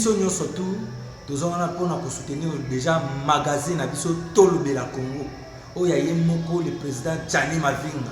biso nyonso tu tozongana mpona kosoutenir déjà magazine na biso Tolobela Congo oyo ya ye moko le président Tchani Mavinga.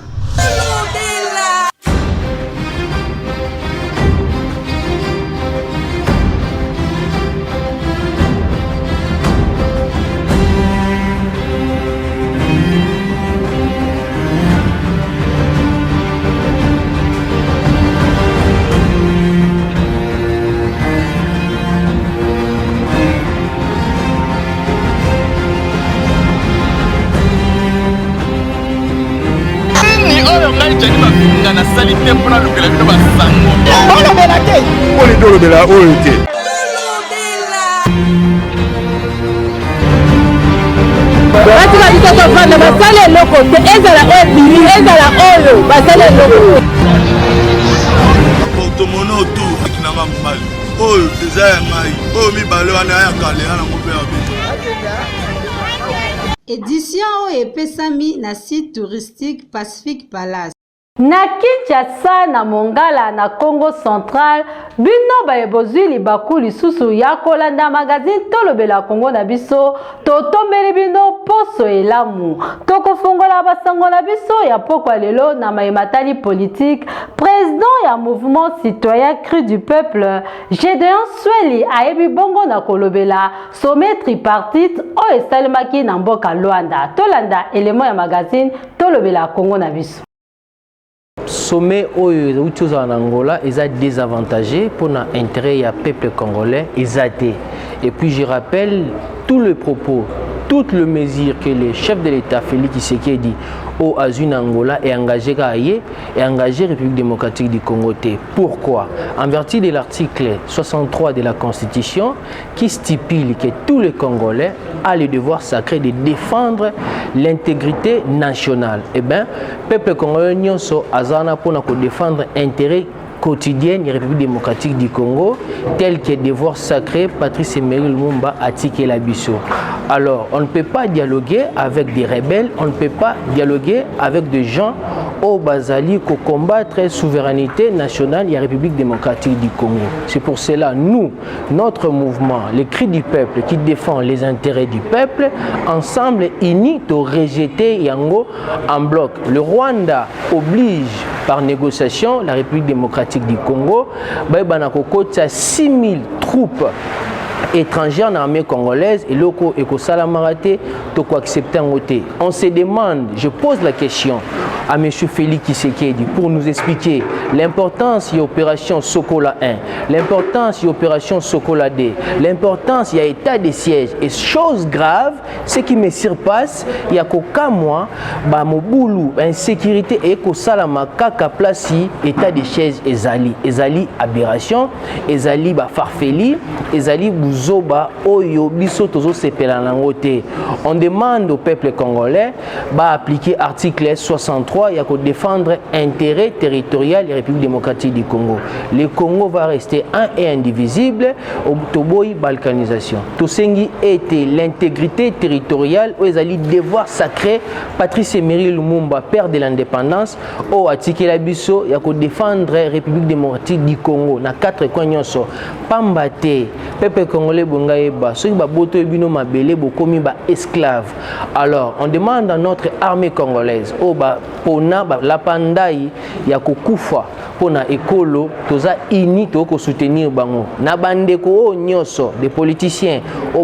Édition epesami na site touristique Pacific Palace. Na Kinshasa na Mongala na Congo Central bino bayebozwi libaku lisusu ya kolanda magazine Tolobela Congo na biso totombeli bino poso elamu tokofungola basango na biso ya pokwa lelo na maimatali politique président ya mouvement citoyen cri du peuple Gédéon Sweli ayebi bongo na kolobela sommet tripartite o esalemaki na mboka Luanda tolanda élément ya magazine Tolobela Congo na biso. Sommet oyo en Angola est désavantagé pour l'intérêt du peuple congolais et puis je rappelle tout le propos, toutes les mesures que le chef de l'État Félix Tshisekedi au Azun Angola est engagé et engagé République démocratique du Congo. Pourquoi? En vertu de l'article 63 de la Constitution qui stipule que tous les Congolais ont le devoir sacré de défendre l'intégrité nationale. Eh bien, le peuple congolais a pour défendre l'intérêt quotidien de la République démocratique du Congo, tel que devoir sacré Patrice Emery Lumumba a tiqué la bisso. Alors, on ne peut pas dialoguer avec des rebelles, on ne peut pas dialoguer avec des gens au Bazali pour combattre la souveraineté nationale de la République démocratique du Congo. C'est pour cela, nous, notre mouvement, le cri du peuple qui défend les intérêts du peuple, ensemble, unis, de rejeter Yango en bloc. Le Rwanda oblige par négociation la République démocratique du Congo, il 6 000 troupes étrangères dans l'armée congolaise et locaux et Salamaraté, accepter en côté. On se demande, je pose la question à M. Félix Tshisekedi pour nous expliquer l'importance de l'opération Sokola 1, l'importance de l'opération Sokola 2, l'importance de l'état de siège. Et chose grave, ce qui me surpasse, il y a qu'aucun mois, Moboulou, insécurité et Kosalama Kaka Plasi, état de siège Ezali aberration, Ezali farfeli, Ezali Bouzoba, Oyo, Biso Tozo Sepelanangote. On demande au peuple congolais d'appliquer l'article 63. Il y a qu'à défendre l'intérêt territorial de la République démocratique du Congo. Le Congo va rester un et indivisible au Toboy balkanisation. Tosengi était l'intégrité territoriale où ils allaient devoir sacré Patrice Emery Lumumba, père de l'indépendance, au Atike Labiso, il y a qu'à défendre la République démocratique du Congo. Dans 4 coins, Pambate, peuple congolais Bongaeba, ceux qui ont boto ebino mabele, bokomi ba esclaves. Alors, on demande à notre armée congolaise, pona la pandai ya kokufa pona ekolo toza ini to ko soutenir bango na bandeko nyoso des politiciens o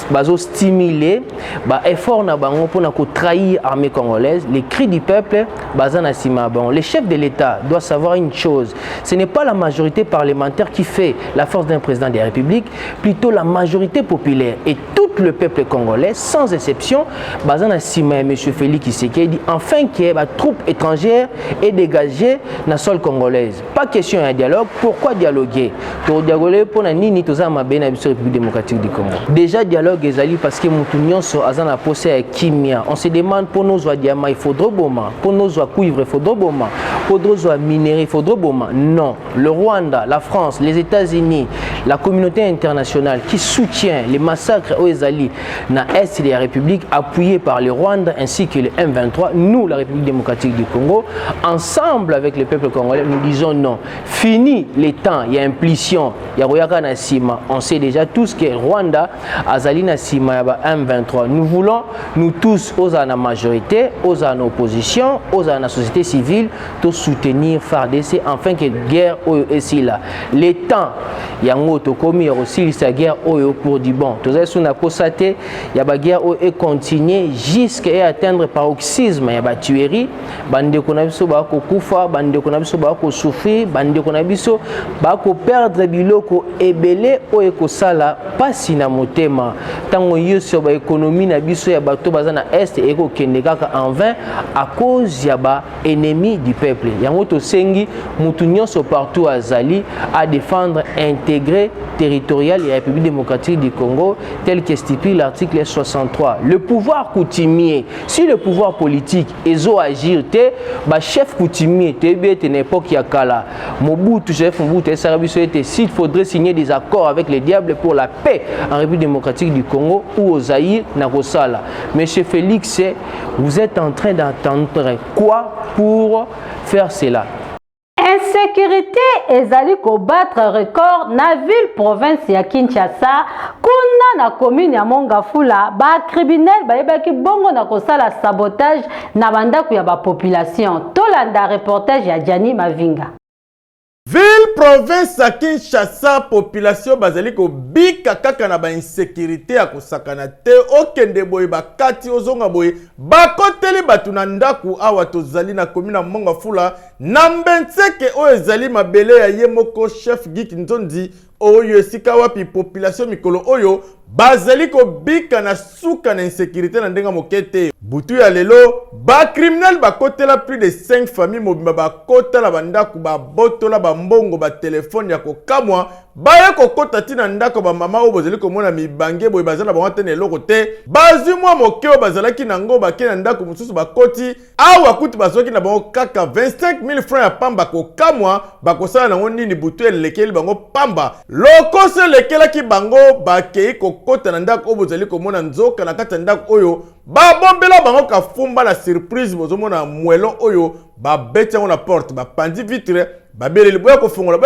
bazo stimuler ba effort na bango pona ko trahir armée congolaise. Les cris du peuple bazana sima bango. Le chef de l'État doit savoir une chose, ce n'est pas la majorité parlementaire qui fait la force d'un président de la République, plutôt la majorité populaire et tout le peuple congolais sans exception bazana sima M. Félix Tshisekedi enfin que troupes étrangères et dégagées dans le sol congolaise. Pas question d'un dialogue. Pourquoi dialoguer? Pour dialoguer pour nini toza mabe na biso République démocratique du Congo. Déjà dialogue ezali parce que mutunyon so azana posé à kimia. On se demande pour nos oies diamant il faudra boma, pour nos oies cuivre il faudra boma, pour nos oies minerais il faudra boma. Non, le Rwanda, la France, les États-Unis, la communauté internationale qui soutient les massacres aux ezali na est de la République appuyés par le Rwanda ainsi que le M23, nous la République démocratique du Congo, ensemble avec le peuple congolais, nous disons non. Fini les temps, il y a impulsion, il y a Royaka Nassima. On sait déjà tous que Rwanda, Azali Nassima, il y a M23. Nous voulons, nous tous, aux en majorité, aux en opposition, aux en société civile, de soutenir FARDC afin que la guerre est là. Les temps, il y a un autre commis aussi, la guerre pour du bon. Tout ça, on a constaté, il y a une guerre qui continue jusqu'à atteindre paroxysme, il y a une tuerie, bande konabiso ba ko kufa, bande konabiso ba ko souffrir, bande konabiso ba ko perdre biloko ebele o ekosala pasi na motema. Tango yoso ba économie na biso ya bato bazana est et ko kende kaka en vain à cause ya ba ennemi du peuple. Yango to sengi mutu nyonso partout azali à défendre intégré territorial et la République démocratique du Congo tel que stipule l'article 63. Le pouvoir coutumier, si le pouvoir politique ezo agir te ba chef coutumier te bete n'époque ya kala Mobutu chef Mobutu Sarabiso était s'il faudrait signer des accords avec les diables pour la paix en République démocratique du Congo ou au Zaïre na Kosala. Monsieur Félix, vous êtes en train d'entendre quoi pour faire cela? Insécurité ezali ko battre record na ville province ya Kinshasa kuna na commune ya Mongafula ba criminel bayebaki bongo na kosala sabotage na bandako ya ba population. Tolanda reportage ya Jani Mavinga. Ville province ya Kinshasa population bazali ko bika kaka na ba insécurité ya kosakana te okende boye bakati ozonga boye bakoteli batu na ndaku awa tozali na commune ya Mongafula na mbenseke oyo ezali mabele ya ye moko chef Giki Nzondi oyo esika wapi population mikolo oyo bazali ko bika na suka na insécurité na ndenga mokete butu ya lelo ba criminel bakotela plus de 5 familles mobimba bakota la bandaku ba botola ba mbongo ba telefone ya kokamwa baye kokota tina ndako ba mama oyo bazali komona mibange boye bazala bango tene eloko te bazwi mwa moke oyo bazalaki nango bake na ndako mosusu bakoti awa kuti bazoki na bango kaka 25 000 francs ya pamba kokamwa bakosala nango nini butu elekeli bango pamba lokose lekelaki bango bakei kokota na ndako oyo bozali komona nzoka na kati ya ndako oyo babombela bango kafumba na surprise bozomona mwelo oyo babeti yango na porte bapandi vitre babeleli boya kofongola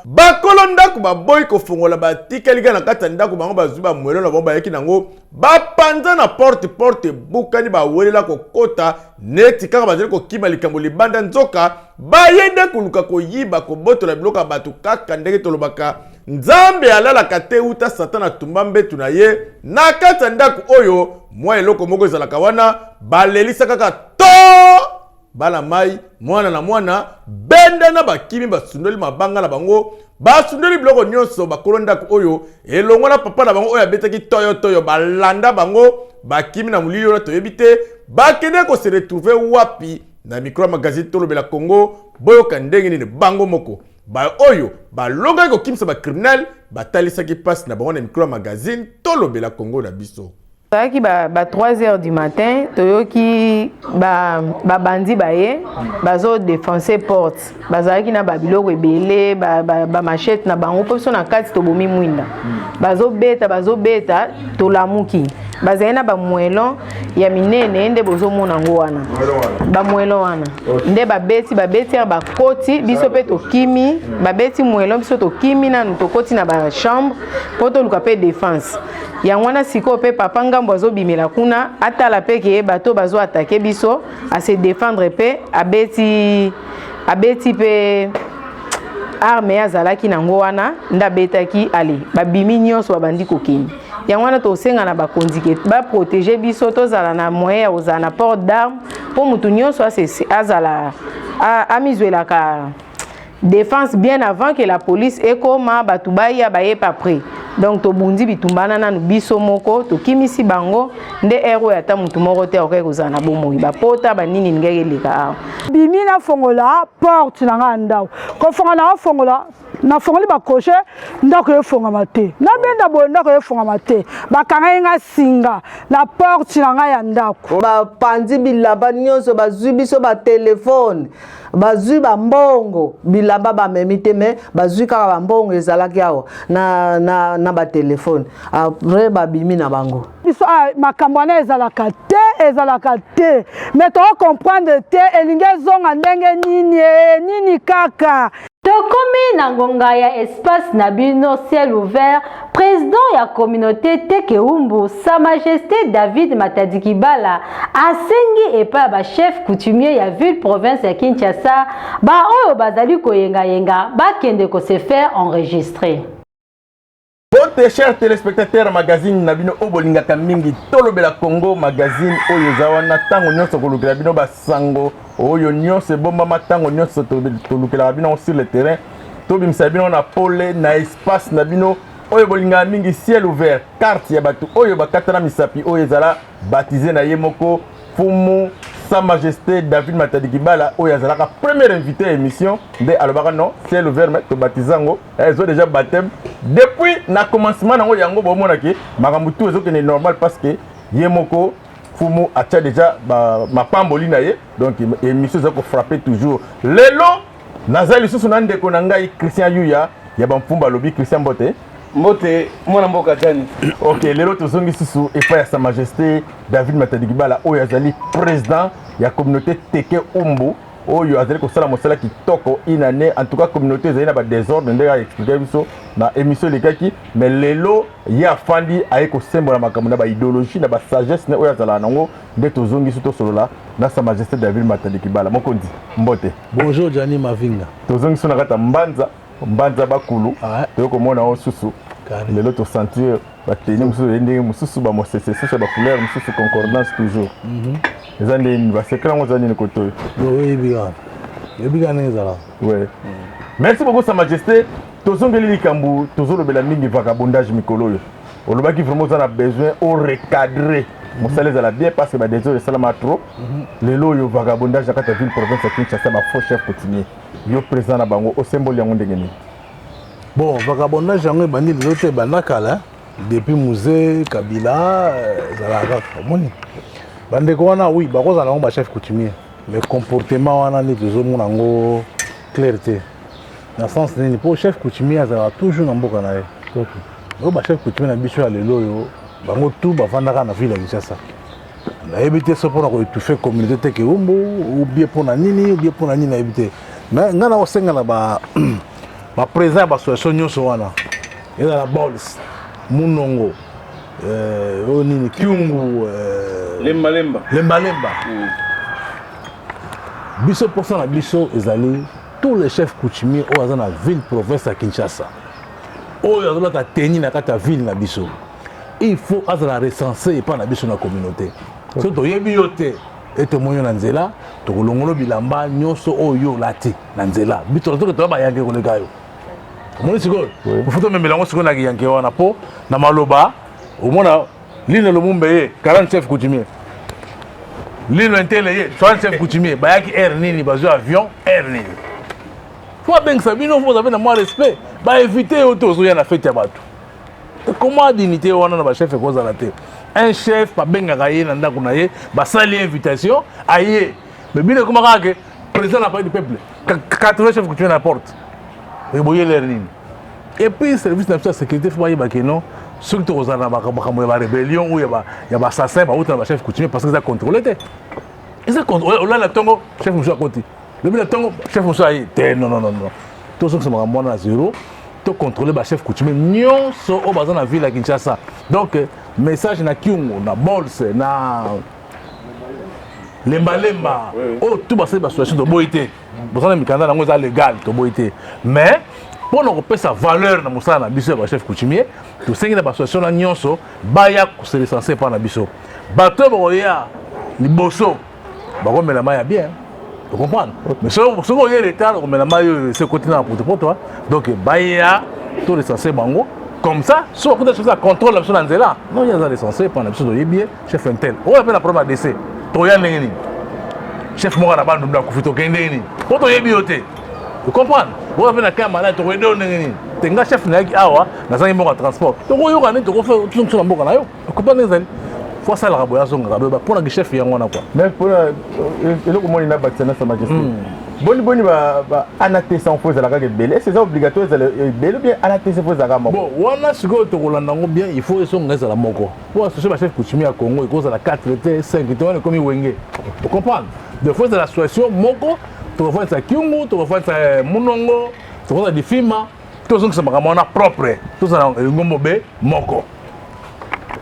bakolo ndako baboyi kofongola batikali na kati ya ndako bango bazwi bamwelo na bango bayaki nango bapanza na porte bukani bawelela kokota neti kaka bazali kokima likambo libanda nzoka bayende koluka koyiba kobotola biloko ya bato kaka ndenge tolobaka nzambe alalaka te uta satan atumba mbetu na ye na kati ya ndako oyo mwa eloko moko ezalaka wana balelisa kaka to bala mai mwana na mwana benda na bakimi basundoli mabanga na bango basundoli biloko nyonso bakolo ndako oyo elongo na papa na bango oyo abetaki toyo balanda bango bakimi na mulili oyo toyebi te bakende ko se retrouver wapi na micro magazine Tolobela Congo boyoka ndenge nini bango moko ba oyo balonga ko kimsa ba criminel batalisaki passe na bango na micro magazine Tolobela Congo na biso. Qui ba 3h du matin toyoki ba bandi baye bazo défoncer porte bazaki na babiloko ebele ba machette na bango poso na kati to bomi mwinda bazo beta to lamuki bazena ba mwelo ya minene nde bozo mona ngo wana ba mwelo wana nde babeti ba koti biso pe to kimi babeti mwelo biso to kimi na to koti na ba chambre poto luka pe défense ya wana siko pe papa ngambo azo bimela kuna atala pe ke bato bazo attaquer biso a se défendre pe abeti pe arme ya zalaki nango wana ndabetaki ali babimi nyonso babandi kokeni ya wana to senga na bakondike ba protéger biso to zala na moyen ya ozala na port d'arme po mutu nyonso azala amizwela ka défense bien avant que la police ekoma batu baya baye pas près. Donc to bundi bitumbana na biso moko to kimisi bango nde ero ya ta mutu moko te oke kozana bomoi ba pota ba nini ngeke leka bimina fongola porte na nganda ko fonga na fongola na fongoli ba coche ndako yo fonga mate na benda bo ndako yo fonga mate ba kanga nga singa na porte na nga ya ndako ba pandi bilaba nyonso bazwi biso ba telefone bazwi ba mbongo bilaba ba memite me bazwi kaka ba mbongo ezalaki awa na ba telefone après ba bimi na bango biso makambo na ezalaka te ezalaka te mais tocomprendre te elingi ezonga ndenge nini kaka. Tokomi na ngonga ya espace na bino ciel ouvert, président ya communauté Tekeumbu, Sa Majesté David Matadi Kibala asengi epa ba chef coutumier ya ville province ya Kinshasa ba oyo bazali koyenga bakende ko se faire enregistrer. Bonjour chers téléspectateurs magazine Nabino Obolinga Kamingi Tolobela Congo magazine Oyo Zawana Tango Nyonso Kolukela Bino Basango Oyo Nyonso Bomba Matango Nyonso Tolukela Bino sur le terrain Tobi Msabino na pole na espace Nabino Oyo Bolinga Mingi ciel ouvert carte ya batu Oyo Bakatana Misapi Oyo Zala baptisé na Yemoko Fumu Sa Majesté David Matadi Kibala Oyo Zalaka première invité à l'émission de Alobaka non ciel ouvert mais to baptisango elles ont déjà baptême depuis na commencement nango yango bomona ke makambo tout ezokende normal parce que Yemoko Fumu acha déjà ma pamboli na ye donc émission zako frapper toujours lelo nazali susu na ndeko na ngai Christian Yuya ya bamfumba lobi Christian Mbote mwana mboka tani. OK, lelo tozongi susu epa ya Sa Majesté David Matadi Kibala oyo azali président ya communauté Tekeumbu oyo azali ko sala mosala kitoko inane en tout cas communauté ezali na ba désordre ndenge a expliquer biso na émission lekaki mais lelo ya fandi aye ko sembola makambo na ba idéologie na ba sagesse ne oyo azala nango nde tozongi susu solola na Sa Majesté David Matadi Kibala mokondi Mbote. Bonjour Gianni Mavinga. Tozongi sona kata mbanza bakulu toko mona o susu lelo to sentir bateni mususu ndenge mususu ba mosese ba couleur mususu concordance toujours ezande ni ba secret ngo zani koto oui bien nezala ouais merci beaucoup Sa Majesté tozongeli likambu tozolobela mingi vagabondage mikolo yo olobaki vraiment on a besoin au recadrer mosala ezala bien parce que ba désolé salama trop lelo yo vagabondage akata ville province ya Kinshasa ba faux chef coutumier yo président na bango o symbole yango ndenge nini. Bon, vagabondage yango ebandi lelo te ebanda kala depuis musée Kabila ezalaka omoni bandeko wana oui bakozala nango bachef coutumier mais comportement wana nde tozomona yango clair te na sens nini mpo chef coutumier azalaka toujours na mboka na ye oyo bachef coutumier na biso ya lelo oyo bango tu bavandaka na ville ya Kinshasa nayebi te so mpona koétouffe communauté Tekeumbu ou bien mpona nini nayebi te mais ngai nakosenga na baprésident ya bassociation nyonso wana ezala bols munongo oyo nini kiungu lembalemba biso mposa na biso ezali tous les chefs coutumiers oyo aza na ville province ya Kinshasa oyo azolata teni na kati ya ville na biso il faut azala recensé epa na biso na communauté so toyebi yo te etomoni yo na nzela tokolongolo bilamba nyonso oyo olati na nzela bito toke toya bayange koleka yo omoni sikoyo ofuta omemela yango sikoyo na kiyange wana mpo na maloba omona Lino Lumumba ye 40 chef coutumier Lino Ntele ye 30 chef coutumier bayaki air nini bazwa avion air nini fo abengisa bino fo avez na moi respect ba éviter oto ozoya na fête ya bato comment dignité wana na ba chef ekozala te un chef babengaka ye na ndako na ye basali invitation aye mais bino comment kaka président na pays du peuple 80 chefs coutumier na porte et boye l'air nini et puis service de sécurité faut bayeba que non ceux qui ont la rébellion ou il y a assassin ba chef coutumier parce que ça contrôlé te et ça contrôle là la tongo chef monsieur à côté le bien tongo chef monsieur aye non tout ce que ça m'a moi à zéro to contrôler ba chef coutumier nyonso au bazan na ville à Kinshasa donc message na kiungo na bols na lembalemba oh tout basé ba situation de boité bazana mikanda nango za légal to boité mais pour nous repérer sa valeur na musala na biso ba chef coutumier to sengi na ba situation na nyonso baya ko se licencier par na biso bato boya liboso ba ko mela maya bien tu comprends mais so ko yé l'état ko mela mayo ce côté na pour toi donc baya to licencier bango comme ça so ko ça contrôle la personne nzela non ya za licencier par na biso de bien chef intel on appelle la preuve d'essai to ya ndenge chef mo na bandu na kufito kende ni ko to yebi yote tu comprends on appelle la caméra to wedo ndenge ni tenga chef na yaki awa na zangi mo transport to ko yoka ni to ko fait tout sur mboka na yo comprendre nzali faut ça la raboya zonga pour na chef yango na quoi mais pour eloko moni na batina sa majesté boni ba anate sans faux la ka belé c'est obligatoire belé bien anate sans faux za ka moko bon wana siko to kolanda ngo bien il faut eso ngeza la moko pour associer ba chef coutumier à Congo et cause la 4 t 5 t on comme wenge vous comprenez de fois de l'association moko to fois ça kiungu to fois ça munongo to fois di fima to zonga sa makamona propre to ça ngombo be moko.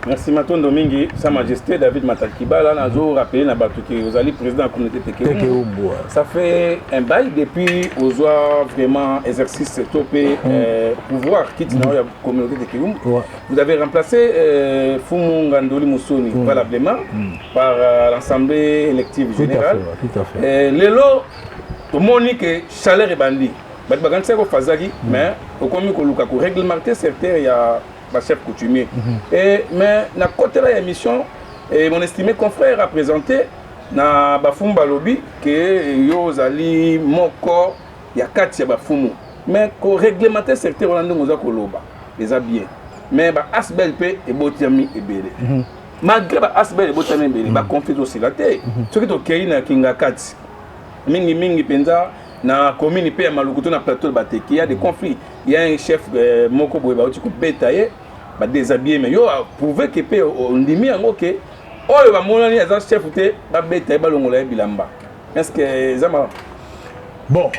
Merci Matondo Mingi, Sa Majesté David Matakibala, Nazo rappelé na Batouki, vous allez président de la communauté Tekeumbo. Ça fait un bail depuis aux vraiment exercice topé pouvoir quitte dans la communauté Tekeumbo. Vous avez remplacé Fumu Ngandoli Moussoni valablement par l'Assemblée élective générale. Tout à fait. Lelo, tout le monde dit que chaleur est bandit. Mais au commun que réglementer certains, il y a chef coutumier. Mais na côté la émission, mon estimé confrère a présenté na Bafumba Lobby que yo zali moko ya kati ya Bafumu. Mais ko réglementer secteur on a koloba les habillés. Mais ba asbel pe e botiami e belé. Malgré ba asbel e botiami e belé, ba conflit aussi la terre. Ce qui to kei na kinga kati. Mingi penza na commune pe ya Malukuto na plateau de Bateki, il y a des conflits. Il y a un chef moko boye ba oti ko betaye ba déshabillé mais yo a prouvé que pe on dimi yango ke oyo ba monani za chef te ba betaye ba longola bilamba. Est-ce que zama bon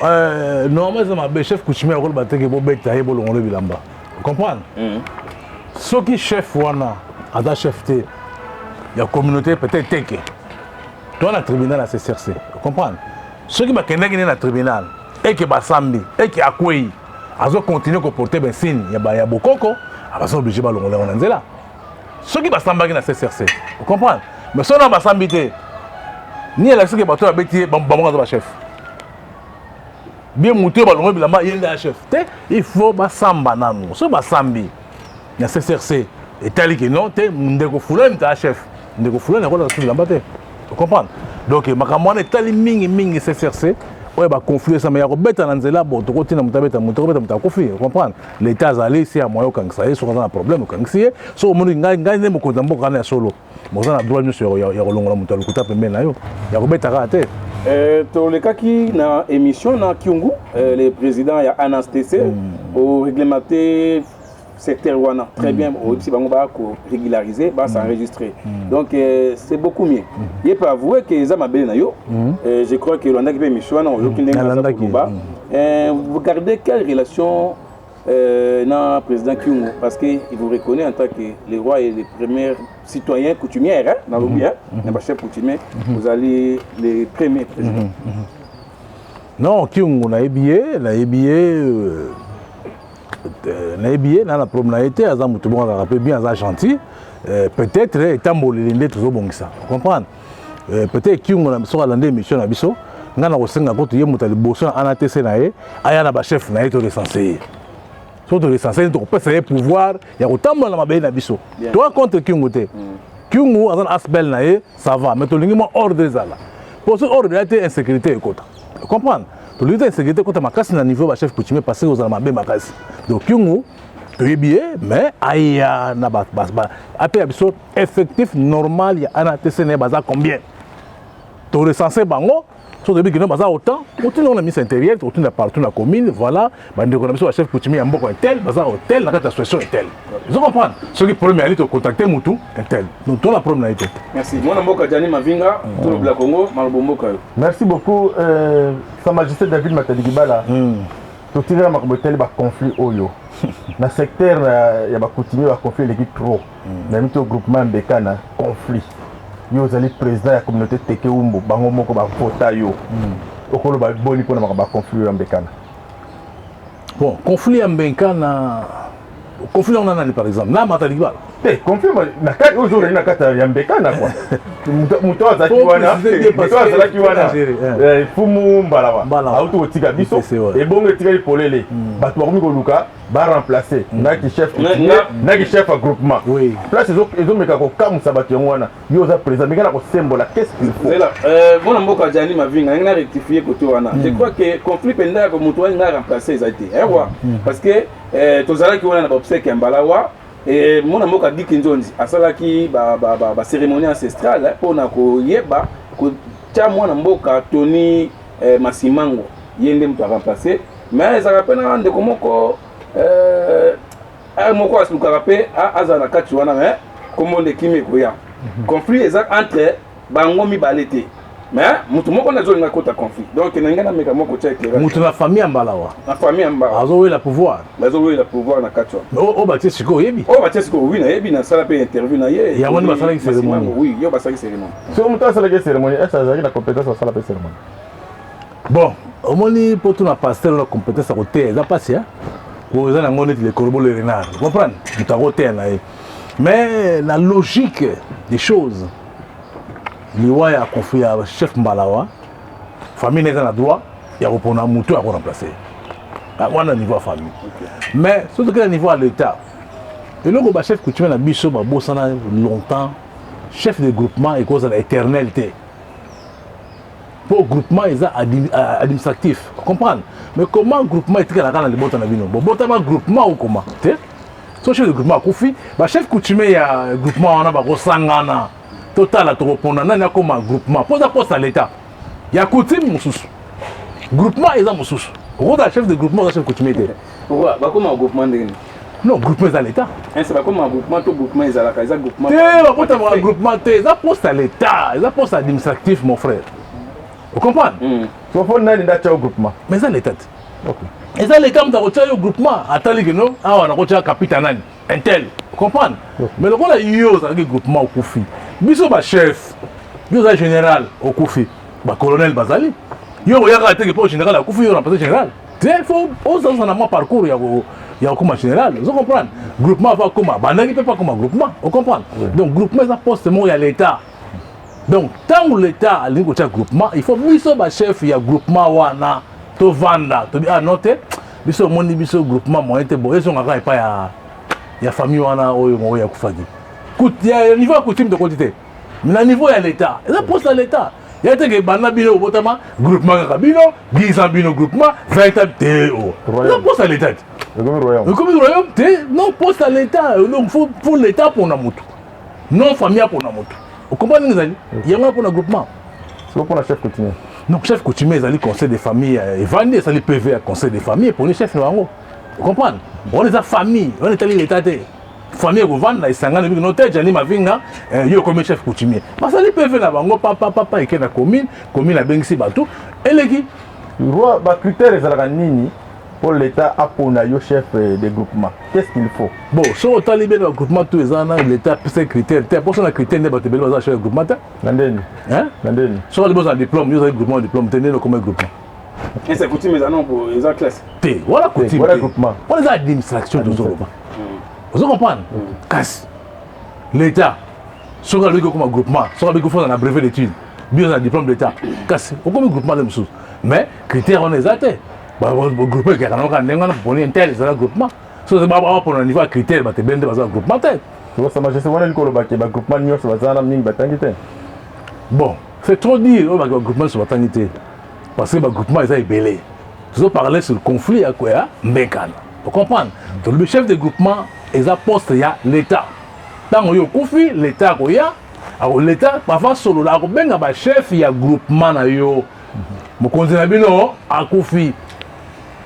normalement ça m'a chef coutumier ko bateke bo betaye bo longola bilamba. Comprendre ce qui chef wana ada chef te ya communauté peut-être teke toi na tribunal à CCRC comprendre ce qui ba kendaki na tribunal et que ba sambi et que akwei azo continuer ko porter ben signe ya bokoko abaso obligé ba longola on nzela ce qui ba sambaki na CCRC vous comprenez mais so na ba sambité ni la ce que ba to abeti ba mo ba chef bien monter ba longola bilamba yenda chef te il faut ba samba nanu so ba sambi na CCRC et tali que non te ndeko fulani ta chef ndeko fulani ko la bilamba te vous comprenez donc makamwana tali mingi CCRC ouais bah conflit ça mais ya robeta na nzela bo to kotina mutabeta mutabeta kofi comprendre l'état azali si a moyo kangisa et sur un problème kangisi so mo ngai ne mo konza mboka na solo mo za na droit ñu sur ya kolongola mutu lukuta pembe na yo ya robeta ka te to le kaki na émission na Kiungu le président ya Anastase au réglementer secteur wana très bien aussi bango ba ko régulariser ba s'enregistrer donc c'est beaucoup mieux il peut avouer que ça m'a belé na yo je crois que l'on a qui mission na yo vous gardez quelle relation na président Kiungu parce que il vous reconnaît en tant que le roi et le premier citoyen coutumier dans le bien na chef coutumier vous allez les premiers présidents non Kiungu na ebié na la promenade aza mutu bon rappel bien aza gentil peut-être etambolelende toujours bongisa comprendre peut-être Kiungu na biso alande mission na biso nga na kosenga ko to ye mutu liboso ana tese na ye aya na ba chef na ye to recensé so to recensé to pesa ye pouvoir ya kotambola na mabe na biso toi contre Kiungu te Kiungu aza asbel na ye ça va mais to lingi mo ordre zala pour ce ordre il y a insécurité ekota comprendre to lutte insécurité contre makasi na niveau ba chef coutumier passer aux mabe makasi donc Kiungu to yebie mais aya na ba après biso effectif normal ya ana tsene baza combien to recenser bango so début que baza autant autant dans la mise intérieure autant na partout na commune voilà bande ko na biso ba chef coutumier mboko tel baza hôtel na kata situation tel vous comprenez ce qui premier ali to contacter mutu tel donc to la problème été merci mon mboka Jani Mavinga tout le Congo malbomboka merci beaucoup Sa Majesté David Matakibala to tirer ma kobotel ba conflit oyo na secteur ya ba coutumier ba conflit l'équipe trop na mito groupement Mbekana conflit yo zali président ya communauté Tekeumbo bango moko ba vota yo okolo ba boni pona ba conflit ya Mbekana bon conflit ya Mbekana conflit on en a par exemple na Matakibala conflit na kati aujourd'hui na kata ya Mbekana quoi muto azaki wana fumu mbalawa auto otika biso et bongo etika polele bato bakomi koluka ba remplacer na ki chef groupement place ezomeka kokamusa bato yango wana yo oza président mekana kosembola qu'est-ce qu'il faut bona mboka Jani Mavinga ngana rectifier koto wana je crois que conflit penda ko muto wana remplacer ezati parce que tozalaki wana na obsèque mbalawa et mon amour a dit kinzondi asalaki ba cérémonie ancestrale pour na ko yeba ko tia mwana mboka Tony Masimango yende mtu remplacer mais ça rappelle ande komoko moko asuka pe azana kati wana mais comment de kimi koya conflit exact entre bango mibalete mais mutu moko na zone na kota conflit donc nangana meka moko tia éclairage mutu na famille ambalawa na famille ambalawa azo la pouvoir na kati o batie siko yebi o batie siko oui na yebi na sala pe interview na ye ya woni basala ki cérémonie oui yo basala ki cérémonie so mutu asala ki cérémonie est-ce que la compétence asala pe cérémonie bon omoni poto na pasteur la compétence à côté ça passe hein pour ça nango net les corbeaux les renards vous comprenez mutu à côté na mais la logique des choses liwa ya conflit ya chef Mbalawa famille n'est pas droit ya repona mutu à remplacer wana niveau à famille mais surtout que niveau à l'état et là le chef coutumier na biso ba bosana longtemps chef de groupement et cause de l'éternalité pour groupement administratif comprendre mais comment groupement est la kana libota na bino bota ba groupement ou comment so chef de groupement kufi ba chef coutumier ya groupement wana ba kosangana total à répondre nani akoma groupement posa poste à l'état ya coutume mususu groupement eza mususu roda chef de groupement chef coutumier te pourquoi ba koma groupement ndenge non groupement à l'état c'est pas comme un groupement tout groupement ils la kaisa groupement ba pota un groupement te eza poste à l'état eza poste administratif mon frère vous comprenez so faut nani ndacha au groupement mais ça l'état OK et ça les camps dans au groupement atali que non ah on a kocha capitaine nani intel vous comprenez mais le voilà yo ça groupement au kufi biso ba chef yo za général au kufi ba colonel bazali yo ya ka te pour général au kufi yo remplacer général il faut aux enseignements parcours ya comme général vous comprenez groupement va comme banaki peut pas comme groupement vous comprenez donc groupement ça poste mo ya l'état donc tant que l'état a lingo cha groupement il faut biso ba chef ya groupement wana to vanda to ah note biso moni biso groupement mo ete bo eso ngaka pa ya famille wana oyo mo ya kufagi ya niveau coutume de quantité mais na niveau ya l'état et ça poste à l'état ya te ke bana bino botama groupement ka bino 10 ans bino groupement 20 ans teo ça poste à l'état comme royaume te non poste à l'état donc faut pour l'état pour na mutu non famille pour na mutu vous comprenez ngazali yanga pour na groupement c'est pour la chef coutumier non chef coutumier ezali conseil de famille evandi ezali PV à conseil de famille pour les chefs nango vous comprenez on les a famille on est allé l'état te famille kovanda esangana bino te Jani Mavinga yo comme chef coutumier basali PV na bango papa eke na commune la bengisi bato eleki roi ba critères ezalaka nini pour l'état apona yo chef de groupement qu'est-ce qu'il faut bon so otali bien le groupement tout ezana l'état c'est critère te pour ça critère ne bato belo chef de groupement ta nandeni hein nandeni so ali besoin diplôme yo groupement diplôme te ne comme groupement et c'est coutume ezana pour les classe te voilà coutume voilà groupement on les administration de zoroba vous comprenez casse l'état so ka loko comme groupement so ka loko faut un brevet d'études bien un diplôme d'état casse au comme groupement de msous mais critère on les a te ba groupe ke kana ka nenga na boni intel za groupement so c'est ba pour un niveau critère ba te bende ba za groupement te so ça marche c'est wana likolo ba ke ba groupement nyo so za na mingi batangi te bon c'est trop dire ba groupement so batangi te parce que ba groupement ils a belé tu parler sur le conflit à quoi mbekana vous comprenez donc le chef de groupement ils a poste ya l'état tant yo kufi l'état ko ya l'état parfois solo la ko benga ba chef ya groupement na yo mokonzi na bino akufi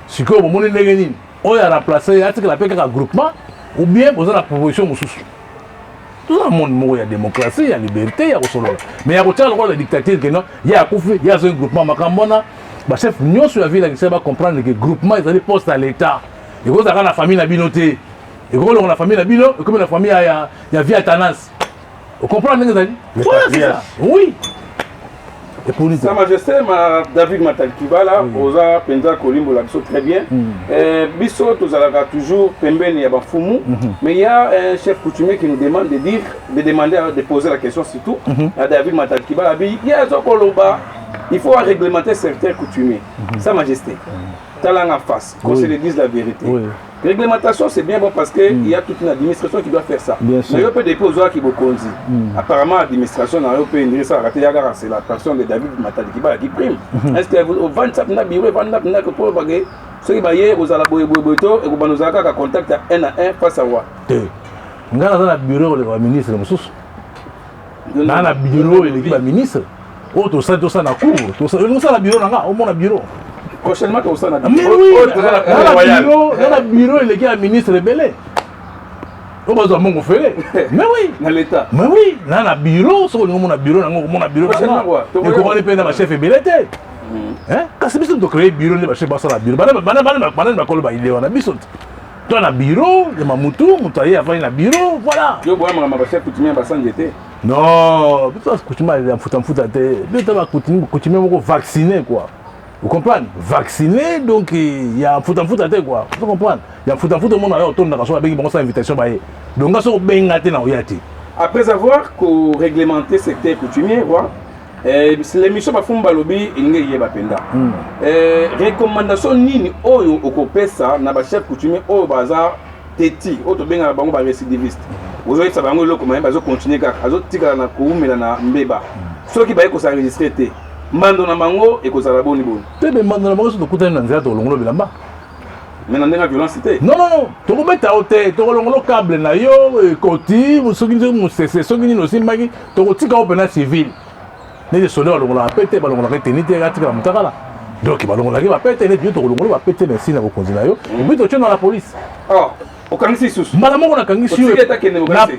siko bomoni ndenge nini oyo remplacer ya tika la peka groupement ou bien vous la proposition mususu tout ça monde moko ya démocratie ya liberté ya kosolola mais ya kotia la dictature que non ya akufi ya zo groupement makambona ba chef nyonso ya ville qui va comprendre que groupement ils allaient poste à l'état et vous avez la famille na bino te et vous la famille na bino comme la famille ya via tanas vous comprenez ndenge zali voilà c'est ça oui. Sa Majesté, David Matalkibala, Oza Penza Kolimbo l'a très bien. Bisso, tous toujours Pembeni Yabafumu, mais il y a un chef coutumier qui nous demande de demander, de poser la question surtout à David Matalkibala. Il y a un il faut réglementer certains coutumiers. Sa Majesté, talent en face, qu'on se le dise la vérité. Réglementation, c'est bien bon parce qu'il y a toute une administration qui doit faire ça. Mais il y a peu de choses qui vont conduire. Apparemment, l'administration n'a pas pu ça. C'est la personne de David Matalkibala qui prime. Est-ce que vous avez 27 bureaux, 29 pour ceux qui baillent, vous allez vous contact à 1 à 1 face à moi. nga naza na bureau oleka baministre mosusu naa na bureau eleki baministre oyo tosala na cour osala bureau na nga omona bureau prochainement tosala na bureau eleki ya ministre ebele oyo bazwa mongo fele mais oui na l'état mais oui naa na bureau soki olingi omona bureau nango okomona bureau nanga ekokani mpe na bachef ebele te kasi biso tocrée bureau nde bachef basala bureau banani bakolo baide wana biso te to na bureau ya mamutu moto aye afani na bureau voilà yo boyamaka bachef coutumier basanje te non biso coutumier ya mfuta te biso ta coutumier moko vacciné quoi vous comprenez vacciné donc ya mfuta te quoi vous comprenez ya mfuta mona yo tondaka so abengi bango sa invitation baye donc ngaso benga te na oya te après avoir réglementé secteur coutumier quoi l'émission bafumba balobi elingi yeba penda recommandation nini oyo okopesa na bachef coutumier oyo baza teti oyo tobengaka bango barécidiviste ozoyebisa bango eloko maye bazocontinue kaka azotikala na koumela na mbeba soki baye kosenregistre te mbando na bango ekozala boni te me mbando na bango so tokutani na nzela tokolongola bilamba mais na ndenge ya violence te non tokobeta yo te tokolongola câble na yo ekoti soki mosese soki nini osimbaki tokotika yo mpena civile neti soldat balongolaka pe te balongolaka eteni te atikala motakala donc balongolaki bape te neti yo tokolongola bape te merci na bokonzi na yo epi totye na la police okangisi lisusu mbala moko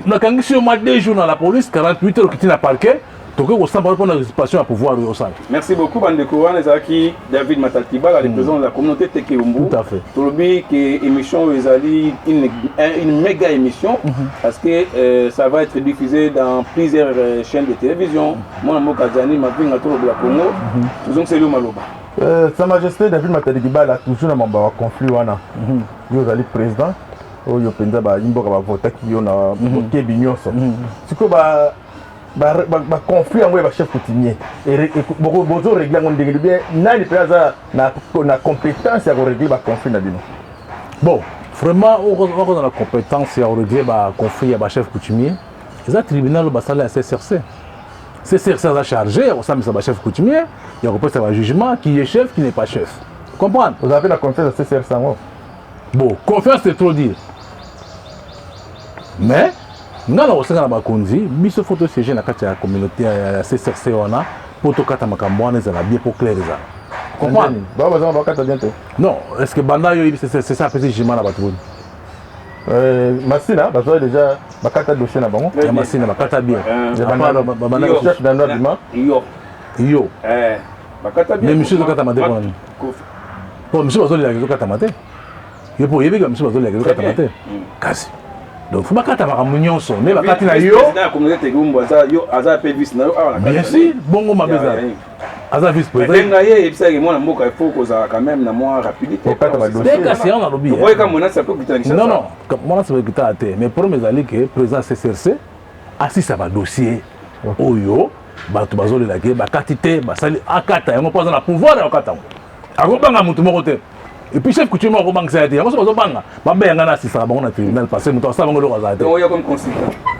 nakangisi yo ma 2 jours na la police 48 heures okiti na parquet tokoki kosamba mpona usurpation ya pouvoir oyo osala merci beaucoup bandeko wana ezalaki David Matalkibala le président de la communauté Tekeyumbu tout à fait tolobi ke émission oyo ezali une méga émission parce que ça va être diffusé dans plusieurs chaînes de télévision mwana mboka Jani Mavinga tolobela Congo tozongiseli yo maloba Sa Majesté David Matalkibala toujours na mamba wa conflit wana yo ozali président oyo mpenza bayimboka bavotaki yo na bokebi nyonso sikoyo conflit yango ya bachef coutumier bozoregle yango ndenge bien nani mpe aza na compétence ya koregle baconflit na bino bon vraiment okoza na compétence ya koregle baconflit ya bachef coutumier eza tribunal basala ya CCRC aza chargé ya kosambisa bachef coutumier ya kopesa bajugement qui est chef qui n'est pas chef comprendre vous avez la confiance ya CCRC yango bon confiance c'est trop dire mais nga na kosenga na bakonzi biso fo tosiége na kati ya communauté ya CCRC wana mpo tokata makambo wana ezala bien mpo clair ezala comprendre bazanga bakata bien te non est ce que banda yo c'est ça apesi jugement na bato boni Masina bazwa déjà bakata dossier na bango ya Masina bakata bien banda chef d'environnement yo bakata bien mais monsieur tokata mate mpona nini po monsieur bazolelaka ezokata mate yo mpo oyebika monsieur bazolelaka ezokata mate kasi donc faut bakata makambo nyonso me bakati na yo bien sûr bongo mabeza aza vice président ye ebisaki mwana mboka ifo kozala quand même na mwa rapidité kasi yango nalobi non non mwana sepa ekitala te mais problème ezali ke président CCRC asisa badossier oyo bato bazolelaki bakati te basali akata yango mpo aza na pouvoir ya kokata yango akobanga motu moko te et puis chef coutumier akobangisa ya te yango so bazobanga babeyanga na asisaka bango na tribunal parce que moto asala bango eloko azala te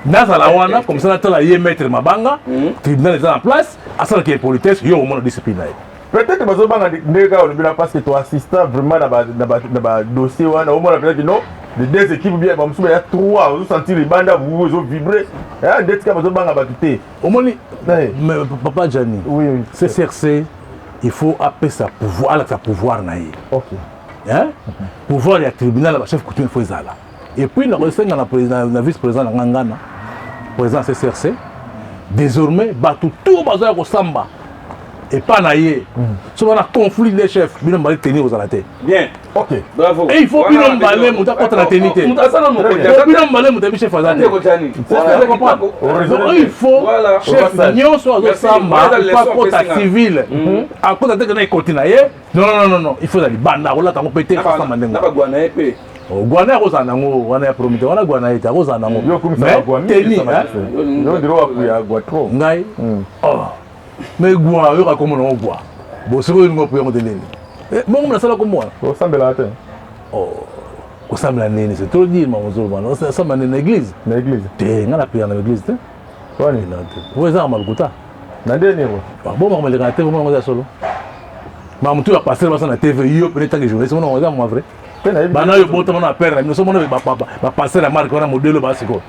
nazala wana comme ça natala ye maître mabanga tribunal eza na place asalaki ye politesse yo omona discipline na ye peut-être bazobanga ndenge kaka olobi na parce que toassista vraiment na badossier wana omona peut-être non les deux équipes bien bamosusu baya 3 ozosentir libanda vuvu ezovibre ndeti kaka bazobanga bato te omoni papa Jani CCRC il faut apesa pouvoir alakisa pouvoir na ye pouvoir ya tribunal ba chef coutumier faut ezala et puis na kosenga na vice président na ngana président CCRC désormais bato tout bazoya kosamba et pas na ye so bana conflit les chefs bino mbali tenir aux alaté bien ok bravo et il faut bino mbale muta contre la tenité bino mbale muta bi chef azate il faut chef nyonso azo samba pas contre civil à cause de na continue ye non il faut ali banda ola tango pété pas samba ndengo na ba gwana epé gwana kozana nango wana ya promité wana gwana ete akozana nango mais teni yo ndiro wa gwa trop ngai mais gwa yo ka komona gwa bo siko ngo po yango teleni bongo na sala komona o sambela te kosambela nini c'est trop dire mamozo bana samba na église te ngala pia na église te kwani na te wo za malkuta na ndeni ko bon mo malika te mo ngo solo ma mutu ya passer basa na TV yo peut-être que journée c'est mon vrai bana yo bota mona père na so mona ba passer la marque wana modelo basiko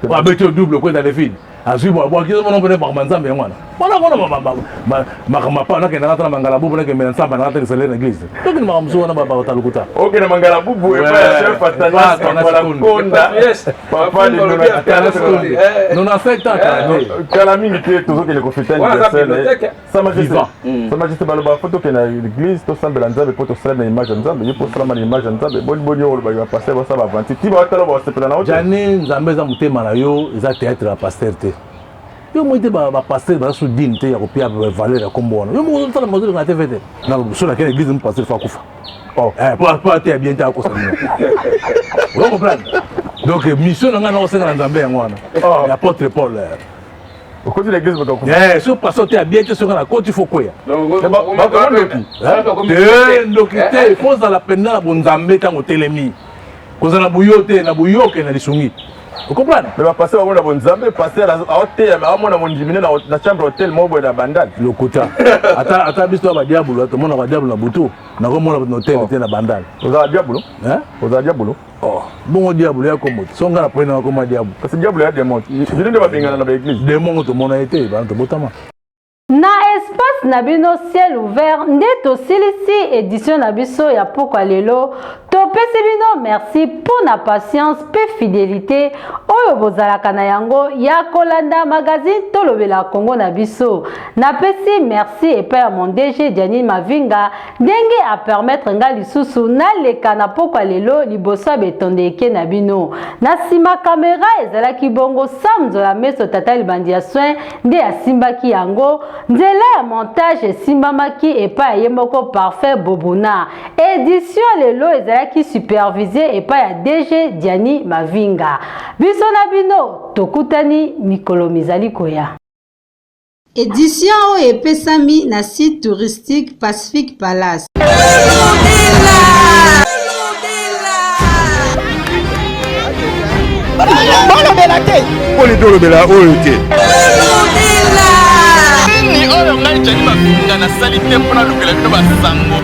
On a besoin de double quoi dans les films. À suivre, bon, qui est mon nom par Manzambe, moi. Voilà, ma pas, qui est dans la Mangalabu, qui est dans la l'église. Donc, il m'a dit, on a pas de Talukuta. Ok, dans Mangalabu, et pas chef Patanas, papa, non, a fait tant. Kalami, qui est toujours le confétant universel. Ça m'a dit, la photo qui est dans l'église, tout ça, Belanza, pour tout ça, l'image de Nzambe, pour ça, l'image de Nzambe, bon, il va passer, ça va avancer. Tu vas te faire la haute. Janine, Nzambe, Zamouté, Manayo, ils ont théâtre à pasteur. Yo mo ite ba pasteur ba su dignité ya kopia valeur comme bon. Yo mo tala mo na TV. Na sur laquelle église me pasteur fa kufa. Oh, pas te bien ta ko ça. Vous comprenez? Donc mission nga na osenga Nzambe ya ngwana. L'apôtre Paul. Au côté de l'église ba kufa. So pasteur te bien te sur na côté faut quoi. Donc il faut dans la peine na Nzambe tango telemi. Koza na buyote na buyoke na lisungi. Vous comprenez? Mais passer au monde Nzambe, passer à hôtel, à mon amondimine dans la chambre hôtel, moi de la bandade. Le quota. Attends, biso ba diabolo, tout le monde va diabolo na butu. Na ko mona hôtel était na bandade. Vous avez diabolo? Hein? Vous avez diabolo? Oh, bon diabolo ya komo. Songa na pena ko ma diabolo. Parce que diabolo ya démon. Je ne pas bingana na église. Démon to mona été, ba to botama. Na espace na bino ciel ouvert ndeto silisi édition na biso ya pokwa lelo topesi bino merci pour na patience pe fidélité oyo bozalaka na yango ya kolanda magazine tolobela Congo na biso na pesi merci et père mon DG Diani Mavinga ndenge a permettre nga lisusu na leka na pokwa lelo liboso betondeke na bino na sima caméra ezalaki bongo samzo la meso tata libandi ya soin nde asimbaki yango nzela ya montage esimbamaki epai ye moko parfait bobuna édition lelo ezalaki supervisé epai ya DG Diani Mavinga biso na bino tokutani mikolo mizali koya édition oyo epesami na site touristique Pacific Palace. Bolobela te polidolobela oyo te ni oyo ngai Diani Mavinga nasali te mpona lobela bino basango